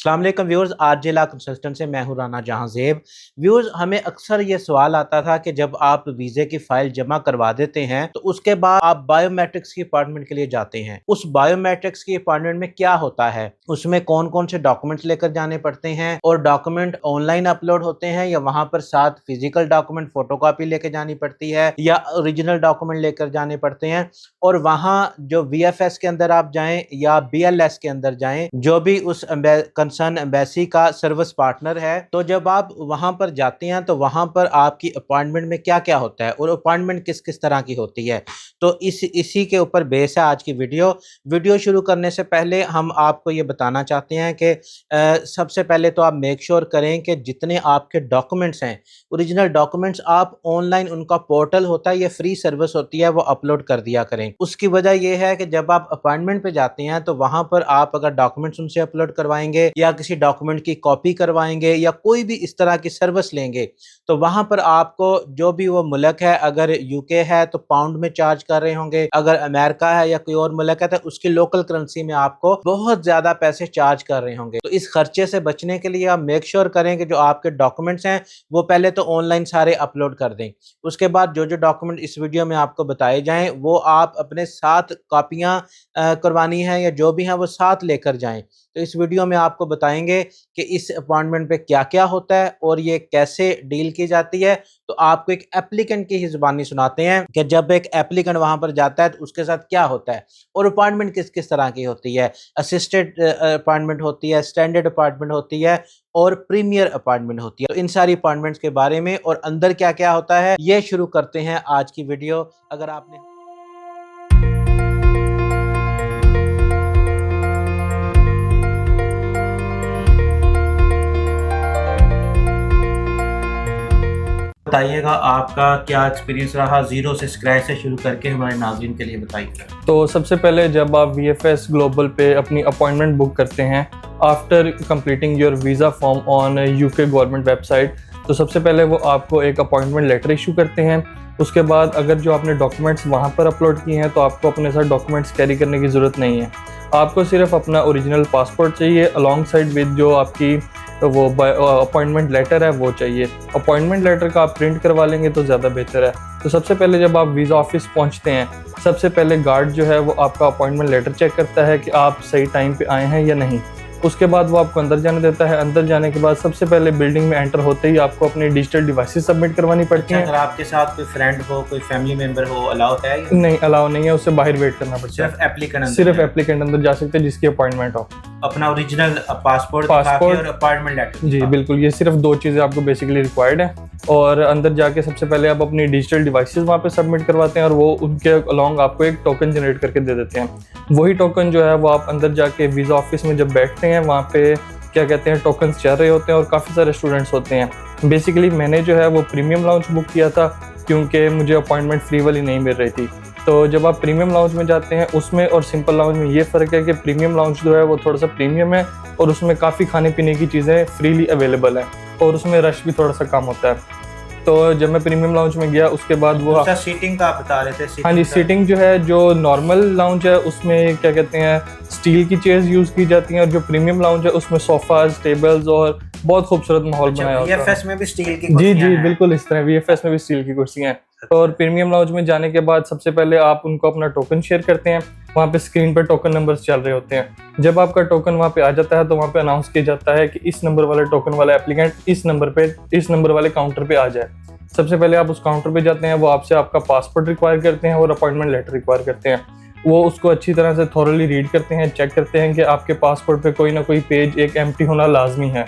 अस्सलाम वालेकुम viewers, RJ ला consultant से मैं हूं राना जहांजेब। व्यूअर्स, हमें अक्सर ये सवाल आता था कि जब आप वीज़े की फ़ाइल जमा करवा देते हैं तो उसके बाद आप बायोमेट्रिक्स की अपॉइंटमेंट के लिए जाते हैं। उस बायोमेट्रिक्स की अपॉइंटमेंट में क्या होता है, उसमें कौन कौन से डॉक्यूमेंट्स लेकर जाने पड़ते हैं और डॉक्यूमेंट ऑनलाइन अपलोड होते हैं या वहाँ पर साथ फिजिकल डॉक्यूमेंट फोटोकॉपी लेकर जानी पड़ती है या ओरिजिनल डॉक्यूमेंट लेकर जाने पड़ते हैं। और वहाँ जो VFS के अंदर आप जाएं या BLS के अंदर जाएं, जो भी उस कंसर्न एम्बेसी का सर्विस पार्टनर है, तो जब आप वहां पर जाते हैं तो वहां पर आपकी अपॉइंटमेंट में क्या क्या होता है और अपॉइंटमेंट किस किस तरह की होती है। तो इसी के ऊपर बेस है आज की वीडियो शुरू करने से पहले हम आपको ये बताना चाहते हैं कि सबसे पहले तो आप मेक श्योर करें कि जितने आपके डॉक्यूमेंट्स हैं, ओरिजिनल डॉक्यूमेंट्स, आप ऑनलाइन उनका पोर्टल होता है, ये फ्री सर्विस होती है, वो अपलोड कर दिया करें। उसकी वजह यह है कि जब आप अपॉइंटमेंट पे जाते हैं तो वहां पर आप अगर डॉक्यूमेंट्स उनसे अपलोड करवाएंगे या किसी डॉक्यूमेंट की कॉपी करवाएंगे या कोई भी इस तरह की सर्विस लेंगे तो वहां पर आपको जो भी वो मुल्क है, अगर यूके है तो पाउंड में चार्ज कर रहे होंगे, अगर अमेरिका है या कोई और मुल्क है तो उसकी लोकल करेंसी में आपको बहुत ज्यादा पैसे चार्ज कर रहे होंगे। तो इस खर्चे से बचने के लिए आप मेक श्योर करें कि जो आपके डॉक्यूमेंट्स हैं वो पहले तो ऑनलाइन सारे अपलोड कर दें। उसके बाद जो जो डॉक्यूमेंट इस वीडियो में आपको बताए जाएं वो आप अपने साथ कॉपियां करवानी है या जो भी है वो साथ लेकर जाएं। तो इस वीडियो में आपको बताएंगे कि इस अपॉइंटमेंट पे क्या क्या होता है और ये कैसे डील की जाती है। तो आपको एक एप्लीकेंट की ही जुबानी सुनाते हैं कि जब एक एप्लीकेंट वहां पर जाता है तो उसके साथ क्या होता है और अपॉइंटमेंट किस किस तरह की होती है। असिस्टेड अपॉइंटमेंट होती है, स्टैंडर्ड अपॉइंटमेंट होती है और प्रीमियर अपॉइंटमेंट होती है। तो इन सारी अपॉइंटमेंट्स के बारे में और अंदर क्या क्या होता है ये शुरू करते हैं आज की वीडियो। अगर आपने बताइएगा आपका क्या एक्सपीरियंस रहा, जीरो से स्क्रैच से शुरू करके हमारे नाज़रीन के लिए बताइए। तो सबसे पहले जब आप VFS ग्लोबल पे अपनी अपॉइंटमेंट बुक करते हैं after completing your visa form on UK government website, तो सबसे पहले वो आपको एक अपॉइंटमेंट लेटर इशू करते हैं। उसके बाद अगर जो आपने डॉक्यूमेंट्स वहाँ पर अपलोड किए हैं तो आपको अपने साथ डॉक्यूमेंट्स कैरी करने की ज़रूरत नहीं है। आपको सिर्फ अपना ओरिजिनल पासपोर्ट चाहिए अलॉन्ग साइड विद जो आपकी वो अपॉइंटमेंट लेटर है वो चाहिए। अपॉइंटमेंट लेटर का आप प्रिंट करवा लेंगे तो ज़्यादा बेहतर है। तो सबसे पहले जब आप वीज़ा ऑफिस पहुंचते हैं, सबसे पहले गार्ड जो है वो आपका अपॉइंटमेंट लेटर चेक करता है कि आप सही टाइम पे आए हैं या नहीं। उसके बाद वो आपको अंदर जाने देता है। अंदर जाने के बाद सबसे पहले बिल्डिंग में एंटर होते ही आपको अपनी डिजिटल डिवाइसेस सबमिट करवानी पड़ती हैं। अगर आपके साथ कोई फ्रेंड हो, कोई फैमिली मेंबर हो, अलाउ है या नहीं? अलाउ नहीं है, उससे बाहर वेट करना पड़ता है। सिर्फ एप्लीकेंट अंदर जा सकते हैं जिसकी अपॉइंटमेंट हो। अपना ओरिजिनल पासपोर्ट और अपॉइंटमेंट लेटर। जी बिल्कुल, ये सिर्फ दो चीज़ें आपको बेसिकली रिक्वायर्ड है। और अंदर जाके सबसे पहले आप अपनी डिजिटल डिवाइसेस वहाँ पे सबमिट करवाते हैं और वो उनके अलॉन्ग आपको एक टोकन जनरेट करके दे देते हैं। वही टोकन जो है वो आप अंदर जाके वीज़ा ऑफिस में जब बैठते हैं वहाँ पे क्या कहते हैं टोकन्स चल रहे होते हैं और काफ़ी सारे स्टूडेंट्स होते हैं। बेसिकली मैंने जो है वो प्रीमियम लाउंज बुक किया था क्योंकि मुझे अपॉइंटमेंट फ्री वाली नहीं मिल रही थी। तो जब आप प्रीमियम लाउंज में जाते हैं उसमें और सिंपल लाउंज में ये फ़र्क है कि प्रीमियम लाउंज जो है वो थोड़ा सा प्रीमियम है और उसमें काफ़ी खाने पीने की चीज़ें फ्रीली अवेलेबल है और उसमें रश भी थोड़ा सा कम होता है। तो जब मैं प्रीमियम लाउंज में गया उसके बाद वो सीटिंग का आप बता रहे थे। हाँ जी, सीटिंग जो है जो नॉर्मल लाउंज है उसमें क्या कहते हैं स्टील की चेयर्स यूज़ की जाती हैं और जो प्रीमियम लाउंज है उसमें सोफाज, टेबल्स और बहुत खूबसूरत माहौल बनाया होता है। VFS में भी स्टील की जी बिल्कुल इस तरह VFS में भी स्टील की कुर्सियाँ हैं। और प्रीमियम लाउंज में जाने के बाद सबसे पहले आप उनको अपना टोकन शेयर करते हैं। वहाँ पे स्क्रीन पर टोकन नंबर्स चल रहे होते हैं। जब आपका टोकन वहाँ पे आ जाता है तो वहाँ पे अनाउंस किया जाता है कि इस नंबर वाले टोकन वाला एप्लीकेंट इस नंबर वाले काउंटर पे आ जाए। सबसे पहले आप उस काउंटर पे जाते हैं, वो आपसे आपका पासपोर्ट रिक्वायर करते हैं और अपॉइंटमेंट लेटर रिक्वायर करते हैं। वो उसको अच्छी तरह से थॉरली रीड करते हैं, चेक करते हैं कि आपके पासपोर्ट पे कोई ना कोई पेज एक एम्प्टी होना लाजमी है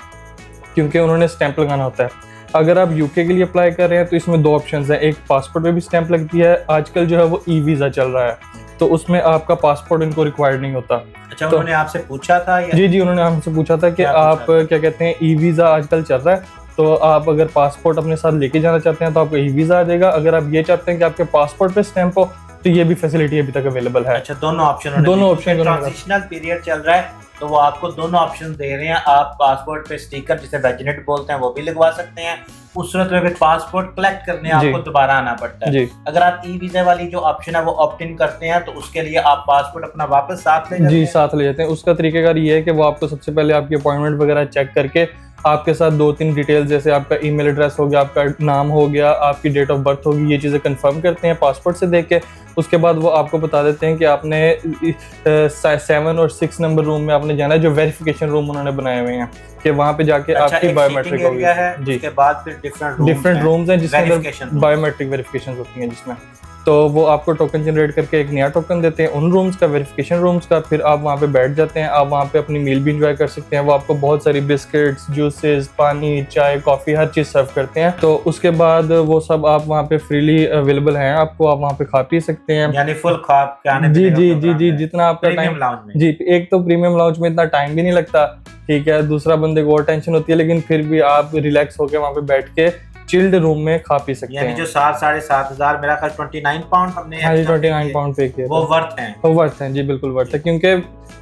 क्योंकि उन्होंने स्टैंप लगाना होता है। अगर आप UK के लिए अप्लाई कर रहे हैं तो इसमें दो ऑप्शंस हैं, एक पासपोर्ट पे भी स्टैंप लगती है, आजकल जो है वो वीज़ा चल रहा है तो उसमें आपका पासपोर्ट इनको रिक्वायर्ड नहीं होता। अच्छा, उन्होंने आपसे पूछा था या? जी उन्होंने हमसे पूछा था कि आप क्या कहते हैं वीज़ा आजकल चल रहा है तो आप अगर पासपोर्ट अपने साथ लेके जाना चाहते हैं तो आपको वीज़ा आ जाएगा। अगर आप ये चाहते हैं कि आपके पासपोर्ट पे स्टैंप हो तो ये भी फैसिलिटी अभी तक अवेलेबल है। अच्छा, दोनों ऑप्शन ट्रांजिशनल पीरियड चल रहा है तो वो आपको दोनों ऑप्शन दे रहे हैं। आप पासपोर्ट पे स्टिकर जिसे वेजिनेट बोलते हैं वो भी लगवा सकते हैं। उस सूरत में फिर पासपोर्ट कलेक्ट करने आपको दोबारा आना पड़ता है। अगर आप ई वीजा वाली जो ऑप्शन है वो ऑप्ट इन करते हैं तो उसके लिए आप पासपोर्ट अपना वापस साथ ले जाते हैं। साथ ले जाते हैं। उसका तरीकाकार ये है कि वो आपको सबसे पहले आपकी अपॉइंटमेंट वगैरह चेक करके आपके साथ 2-3 डिटेल्स जैसे आपका ईमेल एड्रेस हो गया, आपका नाम हो गया, आपकी डेट ऑफ बर्थ होगी, ये चीज़ें कंफर्म करते हैं पासपोर्ट से देख के। उसके बाद वो आपको बता देते हैं कि आपने 7 और 6 नंबर रूम में आपने जाना है, जो वेरिफिकेशन रूम उन्होंने बनाए हुए हैं कि वहाँ पे जाके आपकी बायोमेट्रिक होगी। जी, उसके बाद फिर डिफरेंट रूम्स हैं जिसके अंदर बायोमेट्रिक वेरिफिकेशन होती हैं जिसमें तो वो आपको टोकन जनरेट करके एक नया टोकन देते हैं उन रूम्स का, वेरिफिकेशन रूम्स का। फिर आप वहाँ पे बैठ जाते हैं, आप वहाँ पे अपनी मील भी इंजॉय कर सकते हैं। वो आपको बहुत सारी बिस्किट्स, जूसेस, पानी, चाय, कॉफ़ी हर चीज़ सर्व करते हैं। तो उसके बाद वो सब आप वहाँ पे फ्रीली अवेलेबल हैं, आपको आप वहाँ पे खा पी सकते हैं, यानी फुल खा खाने जी जितना आपका टाइम। जी, एक तो प्रीमियम लाउंज में इतना टाइम भी नहीं लगता, ठीक है, दूसरा बंदे को और टेंशन होती है, लेकिन फिर भी आप रिलैक्स होकर वहाँ पे बैठ के चिल्ड रूम में खा पी सकते हैं। जो 7-7.5 मेरा ख्याल 29 पाउंड हमने 29 पाउंड पे किया, वो वर्थ है। जी बिल्कुल वर्थ है, क्योंकि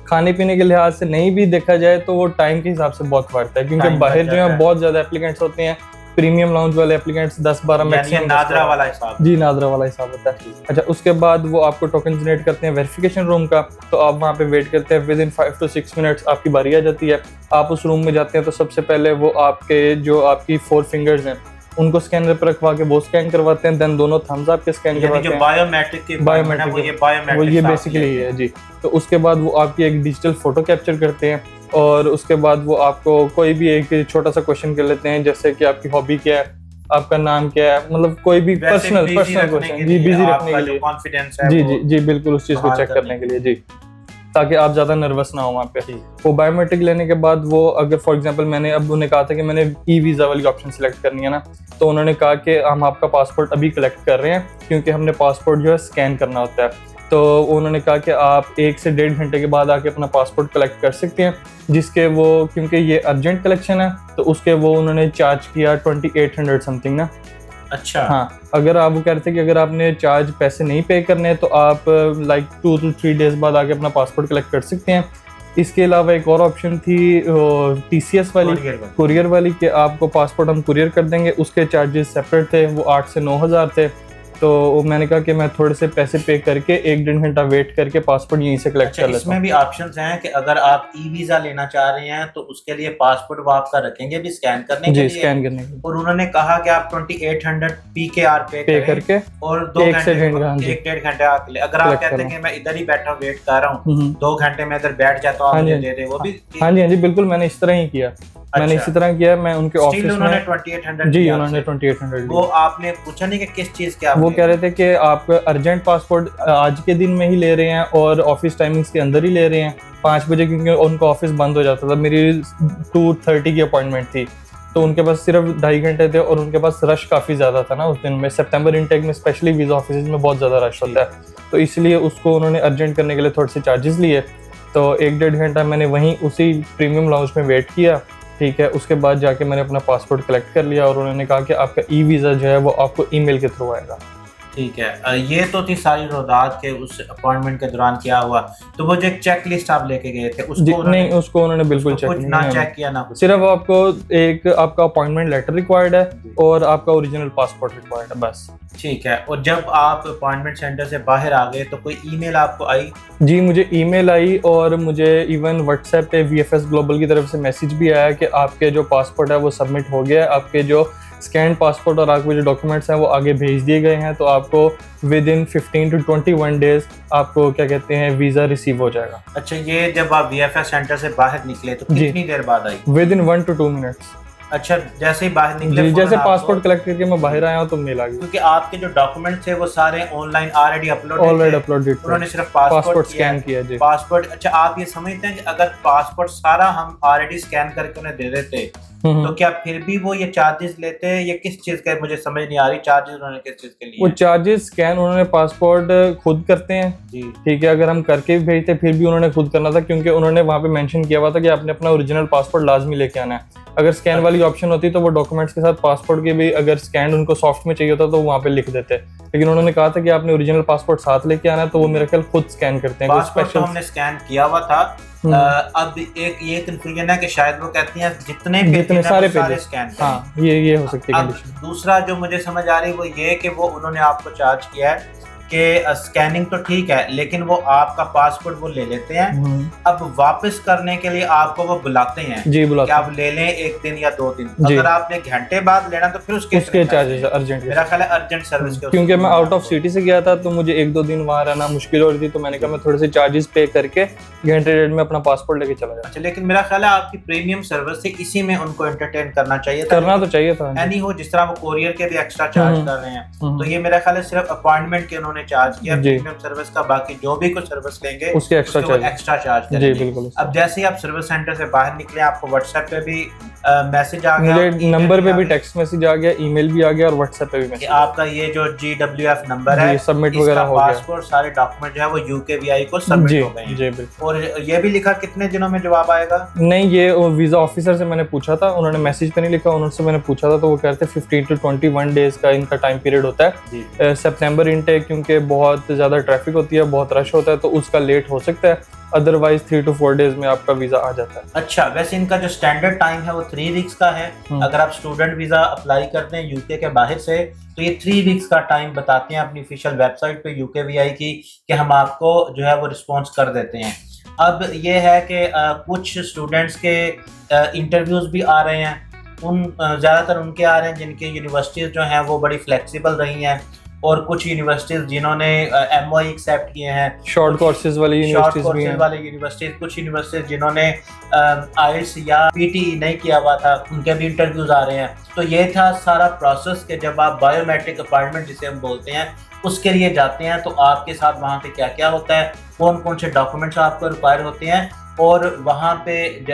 खाने पीने के लिहाज से नहीं भी देखा जाए तो वो टाइम के हिसाब से बहुत वर्थ है, क्योंकि बाहर जो है बहुत ज्यादा एप्लीकेंट्स होते हैं। प्रीमियम लाउंज वाले एप्लीकेंट्स 10-12 मैक्सिमम, नादरा वाला हिसाब। जी, नादरा वाला हिसाब होता है। अच्छा, उसके बाद वो आपको टोकन जनरेट करते हैं वेरिफिकेशन रूम का, तो आप वहाँ पे वेट करते हैं। विद इन 5 to 6 मिनट्स आपकी बारी आ जाती है। आप उस रूम में जाते हैं तो सबसे पहले वो आपके जो आपकी 4 फिंगर्स हैं उनको स्कैनर पर रखवा के वो स्कैन करवाते हैं। देन दोनों थम्स आपके स्कैन करवाते हैं। बायोमेट्रिक वो ये बेसिकली है जी। तो उसके बाद वो आपकी एक डिजिटल फोटो कैप्चर करते हैं और उसके बाद वो आपको कोई भी एक छोटा सा क्वेश्चन कर लेते हैं, जैसे कि आपकी हॉबी क्या है, आपका नाम क्या है, मतलब कोई भी पर्सनल क्वेश्चन। जी, बिजी रखने के लिए, कॉन्फिडेंस है। जी बिल्कुल, उस चीज को चेक करने के लिए जी, ताकि आप ज़्यादा नर्वस ना हो वहाँ पे। वो बायोमेट्रिक लेने के बाद वो अगर फॉर एग्जांपल मैंने अब उन्हें कहा था कि मैंने ई वीज़ा वाली ऑप्शन सिलेक्ट करनी है ना, तो उन्होंने कहा कि हम आपका पासपोर्ट अभी कलेक्ट कर रहे हैं, क्योंकि हमने पासपोर्ट जो है स्कैन करना होता है। तो उन्होंने कहा कि आप 1 से 1.5 घंटे के बाद आके अपना पासपोर्ट कलेक्ट कर सकते हैं, जिसके वो क्योंकि ये अर्जेंट कलेक्शन है तो उसके वो उन्होंने चार्ज किया 2800 समथिंग ना। अच्छा, हाँ, अगर आप वो कह रहे थे कि अगर आपने चार्ज पैसे नहीं पे करने हैं तो आप लाइक 2 to 3 डेज बाद आके अपना पासपोर्ट कलेक्ट कर सकते हैं। इसके अलावा एक और ऑप्शन थी TCS वाली, कुरियर वाली, कि आपको पासपोर्ट हम कुरियर कर देंगे, उसके चार्जेस सेपरेट थे, वो 8 से 9 हज़ार थे। तो मैंने कहा कि मैं थोड़े से पैसे पे करके 1-1.5 घंटा वेट करके पासपोर्ट यहीं से कलेक्ट कर लेता हूं। इसमें भी ऑप्शंस हैं कि अगर आप ई वीजा लेना चाह रहे हैं तो उसके लिए पासपोर्ट वो आपका रखेंगे भी स्कैन करने के लिए, स्कैन करने के लिए। और उन्होंने कहा कि आप 2800 PKR पे करके और 1 से 1.5 घंटे के लिए, अगर आप कहते हैं कि मैं इधर ही बैठा वेट कर रहा हूँ 2 घंटे में इधर बैठ जाता हूँ, मुझे दे दे, वो भी। हाँ जी बिल्कुल, मैंने इस तरह ही किया। मैंने इसी तरह किया, मैं उनके ऑफिस में उन्होंने 2800 जी, उन्होंने 2800। वो आपने पूछा नहीं कि किस चीज के? वो कह रहे थे कि आप अर्जेंट पासपोर्ट आज के दिन में ही ले रहे हैं और ऑफिस टाइमिंग्स के अंदर ही ले रहे हैं 5 बजे, क्योंकि उनका ऑफिस बंद हो जाता था। मेरी 2:30 की अपॉइंटमेंट थी, तो उनके पास सिर्फ 2.5 घंटे थे और उनके पास रश काफ़ी ज़्यादा था ना उस दिन में। सितंबर इनटेक में स्पेशली वीज़ा ऑफिस में बहुत ज़्यादा रश होता है, तो इसलिए उसको उन्होंने अर्जेंट करने के लिए थोड़े से चार्जेस लिए। तो 1-1.5 घंटा मैंने वहीं उसी प्रीमियम लाउंज में वेट किया, ठीक है। उसके बाद जाके मैंने अपना पासपोर्ट कलेक्ट कर लिया और उन्होंने कहा कि आपका ई वीज़ा जो है वो आपको ईमेल के थ्रू आएगा। ठीक है, ये तो थी सारी रोदात के उस अपॉइंटमेंट के दौरान क्या हुआ। तो वो जो एक चेक लिस्ट आप लेके गए थे उसको नहीं, उसको उन्होंने बिल्कुल चेक किया ना कुछ, सिर्फ आपको एक आपका अपॉइंटमेंट लेटर रिक्वायर्ड है और आपका ओरिजिनल पासपोर्ट रिक्वायर्ड है, बस। ठीक है, और जब आप अपॉइंटमेंट सेंटर से बाहर आ गए तो कोई ईमेल आपको आई? जी, मुझे ईमेल आई और मुझे इवन व्हाट्सएप पे VFS ग्लोबल की तरफ से मैसेज भी आया कि आपके जो पासपोर्ट है वो सबमिट हो गया है, आपके जो स्कैन पासपोर्ट और आपके जो डॉक्यूमेंट्स हैं वो आगे भेज दिए गए हैं, तो आपको विद इन 15 to 21 डेज आपको क्या कहते हैं वीज़ा रिसीव हो जाएगा। अच्छा, ये जब आप VFS सेंटर से बाहर निकले तो कितनी देर बाद आई? Within 1 to 2 minutes. अच्छा, जैसे ही बाहर निकले, जैसे पासपोर्ट कलेक्ट करके मैं बाहर आया हूँ तो मेल आ गई, क्योंकि आपके जो डॉक्यूमेंट थे वो सारे ऑनलाइन ऑलरेडी अपलोडेड उन्होंने सिर्फ पासपोर्ट स्कैन किया जी। पासपोर्ट, अच्छा, आप ये समझते हैं कि अगर पासपोर्ट सारा हम ऑलरेडी स्कैन करके उन्हें दे देते तो क्या फिर भी वो ये चार्जेस लेते हैं? ये किस चीज का, मुझे समझ नहीं आ रही, चार्जेस उन्होंने किस चीज के लिए? वो चार्जेस स्कैन उन्होंने पासपोर्ट खुद करते हैं जी, ठीक है। अगर हम करके भी भेजते फिर भी उन्होंने खुद करना था, क्योंकि उन्होंने वहाँ पे मेंशन किया हुआ था कि आपने अपना ओरिजिनल पासपोर्ट लाजमी लेके आना है। अगर स्कैन वाली ऑप्शन होती तो वो डॉक्यूमेंट्स के साथ पासपोर्ट के भी अगर स्कैन उनको सॉफ्ट में चाहिए होता तो वहाँ पे लिख देते, लेकिन उन्होंने कहा था कि आपने ओरिजिनल पासपोर्ट साथ लेके आना है, तो वो मेरा ख्याल खुद स्कैन करते हैं। पासपोर्ट तो हमने स्कैन किया हुआ था, अब एक ये कंफ्यूजन है कि शायद वो कहती हैं जितने सारे स्कैन करें। हाँ, ये हो सकती है कंडीशन। दूसरा जो मुझे समझ आ रही है वो ये कि वो उन्होंने आपको चार्ज किया है कि स्कैनिंग तो ठीक है, लेकिन वो आपका पासपोर्ट वो ले लेते हैं, अब वापस करने के लिए आपको वो बुलाते हैं जी, बुलाते हैं कि आप ले लें 1 दिन या 2 दिन। अगर आपने घंटे बाद लेना तो फिर उसके चार्जेस अर्जेंट, मेरा ख्याल है अर्जेंट सर्विस के। क्योंकि मैं आउट ऑफ सिटी से गया था तो मुझे 1-2 दिन वहाँ रहना मुश्किल हो रही थी, तो मैंने कहा मैं थोड़े से चार्जेस पे करके घंटे डेढ़ में अपना पासपोर्ट लेके चला जाता। अच्छा, लेकिन मेरा ख्याल है आपकी प्रीमियम सर्विस से इसी में उनको एंटरटेन करना चाहिए था। यानी हो जिस तरह वो कोरियर के भी एक्स्ट्रा चार्ज कर रहे हैं, तो ये मेरा ख्याल है सिर्फ अपॉइंटमेंट के उन्होंने चार्ज किया, प्रीमियम सर्विस का बाकी जो भी कुछ सर्विस लेंगे उसके एक्स्ट्रा चार्ज करेंगे। जी बिल्कुल। अब जैसे ही आप सर्विस सेंटर से बाहर निकले आपको व्हाट्सएप पे भी मैसेज आ गया, मेरे नंबर पे भी टेक्स्ट मैसेज आ गया, ईमेल भी आ गया और व्हाट्सएप पे भी मैसेज, आपका ये जो GWF नंबर है सबमिट वगैरह हो गया, पासपोर्ट सारे डॉक्यूमेंट जो है वो UKVI को सबमिट हो गए हैं। जी बिल्कुल। और ये भी लिखा कितने दिनों में जवाब आएगा? नहीं, ये वीजा ऑफिसर से मैंने पूछा था, उन्होंने मैसेज पे नहीं लिखा, उन्होंने मैंने पूछा था तो वो कहते हैं 15 to 21 डेज का इनका टाइम पीरियड होता है। सितंबर इनटेक क्योंकि बहुत ज्यादा ट्रैफिक होती है, बहुत रश होता है, तो उसका लेट हो सकता है, अदरवाइज 3 to 4 डेज में आपका वीजा आ जाता है। अच्छा, वैसे इनका जो स्टैंडर्ड टाइम है वो 3 वीक्स का है। अगर आप स्टूडेंट वीजा अप्लाई करते हैं यूके के बाहर से तो ये 3 वीक्स का टाइम बताते हैं अपनी ऑफिशियल वेबसाइट पे UKVI की कि हम आपको जो है वो रिस्पॉन्स कर देते हैं। अब ये है कि कुछ स्टूडेंट्स के इंटरव्यूज भी आ रहे हैं, ज़्यादातर उनके आ रहे हैं जिनकी यूनिवर्सिटीज़ जो हैं वो बड़ी फ्लेक्सिबल रही हैं, और कुछ यूनिवर्सिटीज़ जिन्होंने MOE एक्सेप्ट किए हैं, शॉर्ट कोर्सेज वाली यूनिवर्सिटीज़, कुछ यूनिवर्सिटीज़ जिन्होंने IELTS या PTE नहीं किया हुआ था उनके भी इंटरव्यूज आ रहे हैं। तो ये था सारा प्रोसेस कि जब आप बायोमेट्रिक अपॉइंटमेंट जिसे हम बोलते हैं उसके लिए जाते हैं तो आपके साथ वहाँ पे क्या क्या होता है, कौन कौन से डॉक्यूमेंट्स आपको रिक्वायर होते हैं, और वहाँ पे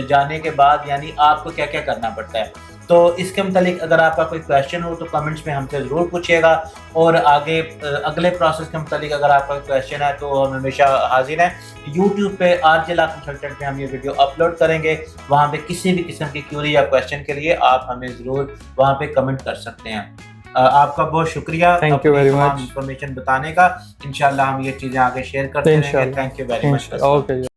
जाने के बाद यानी आपको क्या क्या करना पड़ता है। तो इसके मुतालिक अगर आपका कोई क्वेश्चन हो तो कमेंट्स में हमसे ज़रूर पूछिएगा, और आगे अगले प्रोसेस के मुतालिक अगर आपका क्वेश्चन है तो हम हमेशा हाजिर हैं। यूट्यूब पे RJ लॉ कंसल्टेंट पे हम ये वीडियो अपलोड करेंगे, वहाँ पे किसी भी किस्म की क्यूरी या क्वेश्चन के लिए आप हमें ज़रूर वहाँ पे कमेंट कर सकते हैं। आपका बहुत शुक्रिया, thank you very much information बताने का। इंशाल्लाह हम ये चीज़ें आगे शेयर करते रहेंगे। Thank you very much. Okay.